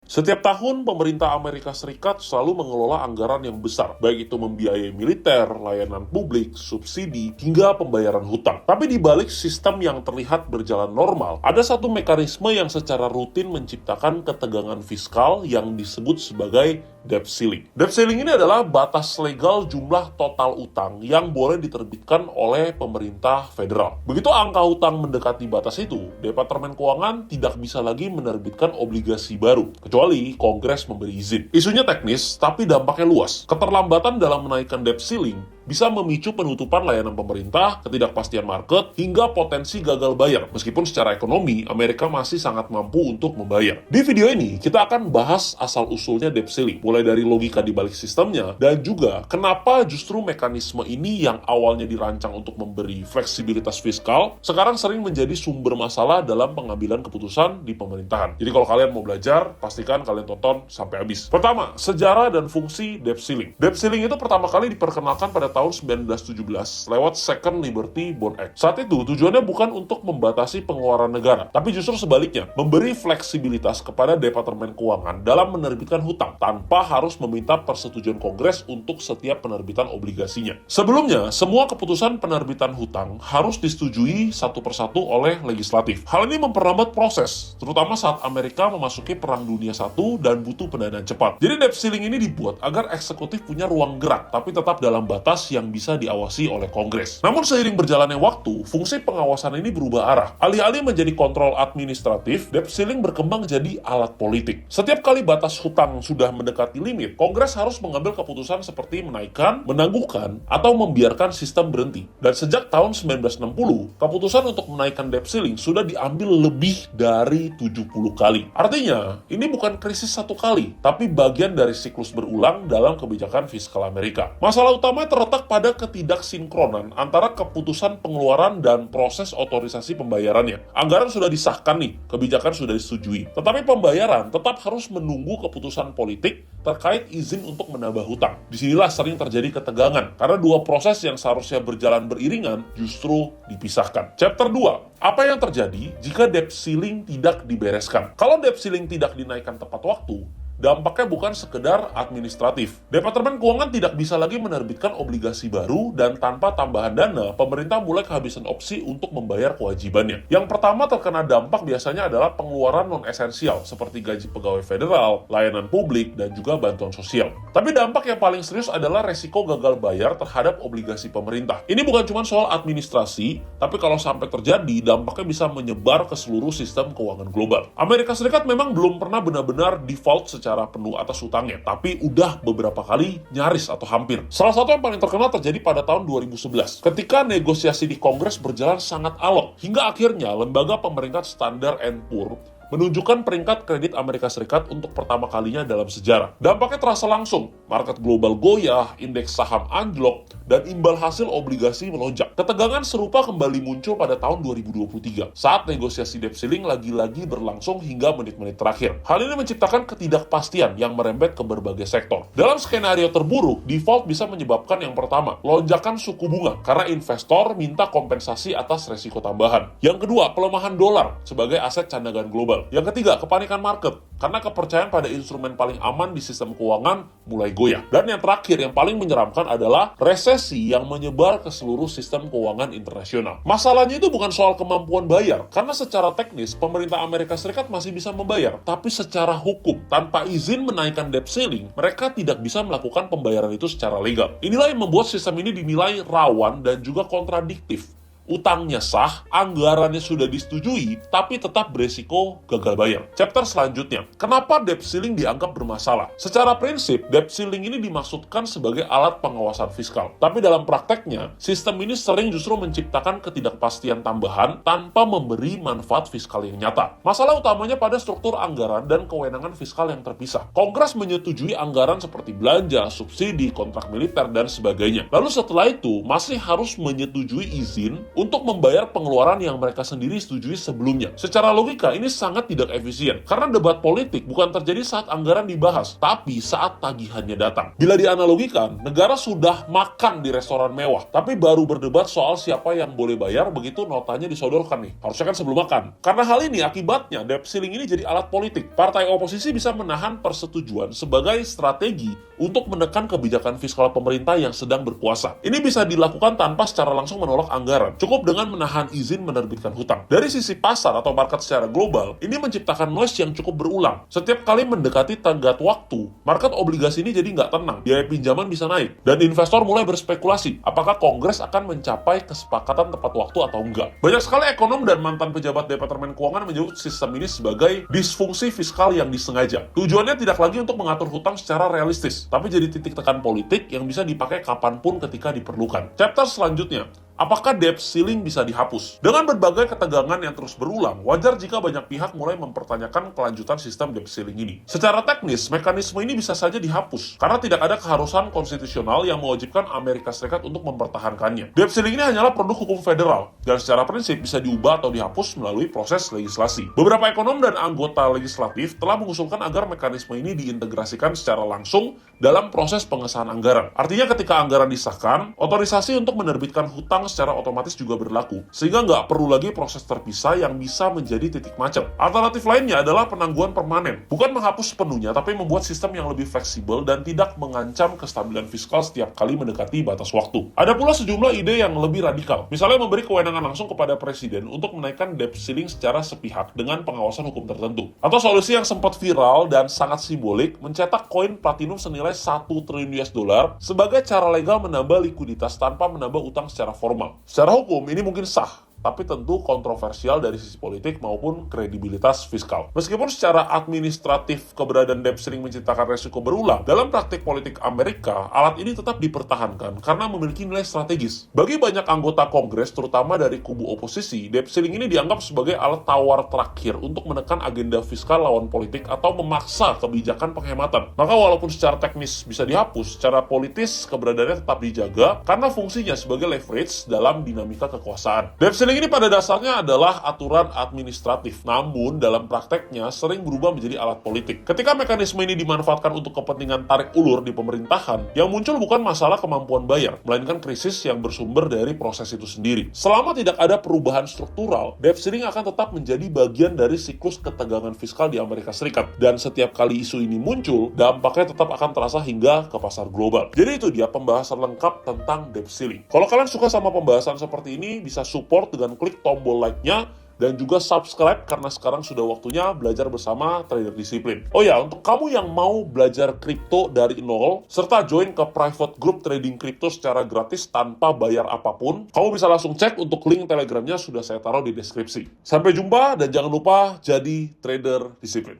Setiap tahun, pemerintah Amerika Serikat selalu mengelola anggaran yang besar, baik itu membiayai militer, layanan publik, subsidi, hingga pembayaran hutang. Tapi di balik sistem yang terlihat berjalan normal, ada satu mekanisme yang secara rutin menciptakan ketegangan fiskal yang disebut sebagai debt ceiling. Debt ceiling ini adalah batas legal jumlah total utang yang boleh diterbitkan oleh pemerintah federal. Begitu angka hutang mendekati batas itu, Departemen Keuangan tidak bisa lagi menerbitkan obligasi baru, kecuali Kongres memberi izin. Isunya teknis, tapi dampaknya luas. Keterlambatan dalam menaikkan debt ceiling bisa memicu penutupan layanan pemerintah, ketidakpastian market, hingga potensi gagal bayar. Meskipun secara ekonomi, Amerika masih sangat mampu untuk membayar. Di video ini, kita akan bahas asal-usulnya debt ceiling, mulai dari logika di balik sistemnya, dan juga kenapa justru mekanisme ini yang awalnya dirancang untuk memberi fleksibilitas fiskal, sekarang sering menjadi sumber masalah dalam pengambilan keputusan di pemerintahan. Jadi kalau kalian mau belajar, pastikan kalian tonton sampai habis. Pertama, sejarah dan fungsi debt ceiling. Debt ceiling itu pertama kali diperkenalkan pada tahun 1917 lewat Second Liberty Bond Act. Saat itu tujuannya bukan untuk membatasi pengeluaran negara, tapi justru sebaliknya, memberi fleksibilitas kepada Departemen Keuangan dalam menerbitkan hutang tanpa harus meminta persetujuan Kongres untuk setiap penerbitan obligasinya. Sebelumnya, semua keputusan penerbitan hutang harus disetujui satu persatu oleh legislatif. Hal ini memperlambat proses, terutama saat Amerika memasuki Perang Dunia I dan butuh pendanaan cepat. Jadi debt ceiling ini dibuat agar eksekutif punya ruang gerak, tapi tetap dalam batas yang bisa diawasi oleh Kongres. Namun seiring berjalannya waktu, fungsi pengawasan ini berubah arah. Alih-alih menjadi kontrol administratif, debt ceiling berkembang jadi alat politik. Setiap kali batas hutang sudah mendekati limit, Kongres harus mengambil keputusan seperti menaikkan, menangguhkan, atau membiarkan sistem berhenti. Dan sejak tahun 1960, keputusan untuk menaikkan debt ceiling sudah diambil lebih dari 70 kali. Artinya, ini bukan krisis satu kali, tapi bagian dari siklus berulang dalam kebijakan fiskal Amerika. Masalah utamanya terletak pada ketidaksinkronan antara keputusan pengeluaran dan proses otorisasi pembayarannya. Anggaran sudah disahkan nih, kebijakan sudah disetujui. Tetapi pembayaran tetap harus menunggu keputusan politik terkait izin untuk menambah hutang. Disinilah sering terjadi ketegangan, karena dua proses yang seharusnya berjalan beriringan justru dipisahkan. Chapter 2. Apa yang terjadi jika debt ceiling tidak dibereskan? Kalau debt ceiling tidak dinaikkan tepat waktu, dampaknya bukan sekedar administratif. Departemen Keuangan tidak bisa lagi menerbitkan obligasi baru, dan tanpa tambahan dana, pemerintah mulai kehabisan opsi untuk membayar kewajibannya. Yang pertama terkena dampak biasanya adalah pengeluaran non-esensial, seperti gaji pegawai federal, layanan publik, dan juga bantuan sosial. Tapi dampak yang paling serius adalah resiko gagal bayar terhadap obligasi pemerintah. Ini bukan cuma soal administrasi, tapi kalau sampai terjadi, dampaknya bisa menyebar ke seluruh sistem keuangan global. Amerika Serikat memang belum pernah benar-benar default secara penuh atas hutangnya, tapi udah beberapa kali nyaris atau hampir. Salah satu yang paling terkenal terjadi pada tahun 2011, ketika negosiasi di Kongres berjalan sangat alot, hingga akhirnya lembaga pemeringkat Standard & Poor's menunjukkan peringkat kredit Amerika Serikat untuk pertama kalinya dalam sejarah. Dampaknya terasa langsung, market global goyah, indeks saham anjlok, dan imbal hasil obligasi melonjak. Ketegangan serupa kembali muncul pada tahun 2023, saat negosiasi debt ceiling lagi-lagi berlangsung hingga menit-menit terakhir. Hal ini menciptakan ketidakpastian yang merembet ke berbagai sektor. Dalam skenario terburuk, default bisa menyebabkan yang pertama, lonjakan suku bunga, karena investor minta kompensasi atas resiko tambahan. Yang kedua, pelemahan dolar sebagai aset cadangan global. Yang ketiga, kepanikan market, karena kepercayaan pada instrumen paling aman di sistem keuangan mulai goyah. Dan yang terakhir, yang paling menyeramkan adalah resesi yang menyebar ke seluruh sistem keuangan internasional. Masalahnya itu bukan soal kemampuan bayar, karena secara teknis, pemerintah Amerika Serikat masih bisa membayar. Tapi secara hukum, tanpa izin menaikkan debt ceiling, mereka tidak bisa melakukan pembayaran itu secara legal. Inilah yang membuat sistem ini dinilai rawan dan juga kontradiktif. Utangnya sah, anggarannya sudah disetujui, tapi tetap beresiko gagal bayar. Chapter selanjutnya, kenapa debt ceiling dianggap bermasalah? Secara prinsip, debt ceiling ini dimaksudkan sebagai alat pengawasan fiskal. Tapi dalam prakteknya, sistem ini sering justru menciptakan ketidakpastian tambahan tanpa memberi manfaat fiskal yang nyata. Masalah utamanya pada struktur anggaran dan kewenangan fiskal yang terpisah. Kongres menyetujui anggaran seperti belanja, subsidi, kontrak militer, dan sebagainya. Lalu setelah itu, masih harus menyetujui izin untuk membayar pengeluaran yang mereka sendiri setujui sebelumnya. Secara logika, ini sangat tidak efisien, karena debat politik bukan terjadi saat anggaran dibahas, tapi saat tagihannya datang. Bila dianalogikan, negara sudah makan di restoran mewah, tapi baru berdebat soal siapa yang boleh bayar begitu notanya disodorkan nih. Harusnya kan sebelum makan. Karena hal ini, akibatnya debt ceiling ini jadi alat politik. Partai oposisi bisa menahan persetujuan sebagai strategi untuk menekan kebijakan fiskal pemerintah yang sedang berkuasa. Ini bisa dilakukan tanpa secara langsung menolak anggaran, cukup dengan menahan izin menerbitkan hutang. Dari sisi pasar atau market secara global, ini menciptakan noise yang cukup berulang. Setiap kali mendekati tenggat waktu, market obligasi ini jadi nggak tenang, biaya pinjaman bisa naik, dan investor mulai berspekulasi apakah Kongres akan mencapai kesepakatan tepat waktu atau enggak. Banyak sekali ekonom dan mantan pejabat Departemen Keuangan menyebut sistem ini sebagai disfungsi fiskal yang disengaja. Tujuannya tidak lagi untuk mengatur hutang secara realistis, tapi jadi titik tekan politik yang bisa dipakai kapanpun ketika diperlukan. Chapter selanjutnya, apakah debt ceiling bisa dihapus? Dengan berbagai ketegangan yang terus berulang, wajar jika banyak pihak mulai mempertanyakan kelanjutan sistem debt ceiling ini. Secara teknis, mekanisme ini bisa saja dihapus, karena tidak ada keharusan konstitusional yang mewajibkan Amerika Serikat untuk mempertahankannya. Debt ceiling ini hanyalah produk hukum federal, dan secara prinsip bisa diubah atau dihapus melalui proses legislasi. Beberapa ekonom dan anggota legislatif telah mengusulkan agar mekanisme ini diintegrasikan secara langsung dalam proses pengesahan anggaran. Artinya ketika anggaran disahkan, otorisasi untuk menerbitkan hutang secara otomatis juga berlaku, sehingga nggak perlu lagi proses terpisah yang bisa menjadi titik macet. Alternatif lainnya adalah penangguhan permanen, bukan menghapus sepenuhnya, tapi membuat sistem yang lebih fleksibel dan tidak mengancam kestabilan fiskal setiap kali mendekati batas waktu. Ada pula sejumlah ide yang lebih radikal, misalnya memberi kewenangan langsung kepada presiden untuk menaikkan debt ceiling secara sepihak dengan pengawasan hukum tertentu. Atau solusi yang sempat viral dan sangat simbolik, mencetak koin platinum senilai 1 triliun US dollar sebagai cara legal menambah likuiditas tanpa menambah utang secara formal. Secara hukum, ini mungkin sah, tapi tentu kontroversial dari sisi politik maupun kredibilitas fiskal. Meskipun secara administratif keberadaan debt ceiling menciptakan resiko berulang, dalam praktik politik Amerika, alat ini tetap dipertahankan karena memiliki nilai strategis. Bagi banyak anggota Kongres, terutama dari kubu oposisi, debt ceiling ini dianggap sebagai alat tawar terakhir untuk menekan agenda fiskal lawan politik atau memaksa kebijakan penghematan. Maka walaupun secara teknis bisa dihapus, secara politis keberadaannya tetap dijaga karena fungsinya sebagai leverage dalam dinamika kekuasaan. Debt ceiling ini pada dasarnya adalah aturan administratif, namun dalam prakteknya sering berubah menjadi alat politik. Ketika mekanisme ini dimanfaatkan untuk kepentingan tarik ulur di pemerintahan, yang muncul bukan masalah kemampuan bayar, melainkan krisis yang bersumber dari proses itu sendiri. Selama tidak ada perubahan struktural, debt ceiling akan tetap menjadi bagian dari siklus ketegangan fiskal di Amerika Serikat. Dan setiap kali isu ini muncul, dampaknya tetap akan terasa hingga ke pasar global. Jadi itu dia pembahasan lengkap tentang debt ceiling. Kalau kalian suka sama pembahasan seperti ini, bisa support dengan klik tombol like-nya dan juga subscribe karena sekarang sudah waktunya belajar bersama trader disiplin. Oh ya, untuk kamu yang mau belajar kripto dari nol serta join ke private group trading kripto secara gratis tanpa bayar apapun, kamu bisa langsung cek untuk link Telegramnya sudah saya taruh di deskripsi. Sampai jumpa dan jangan lupa jadi trader disiplin.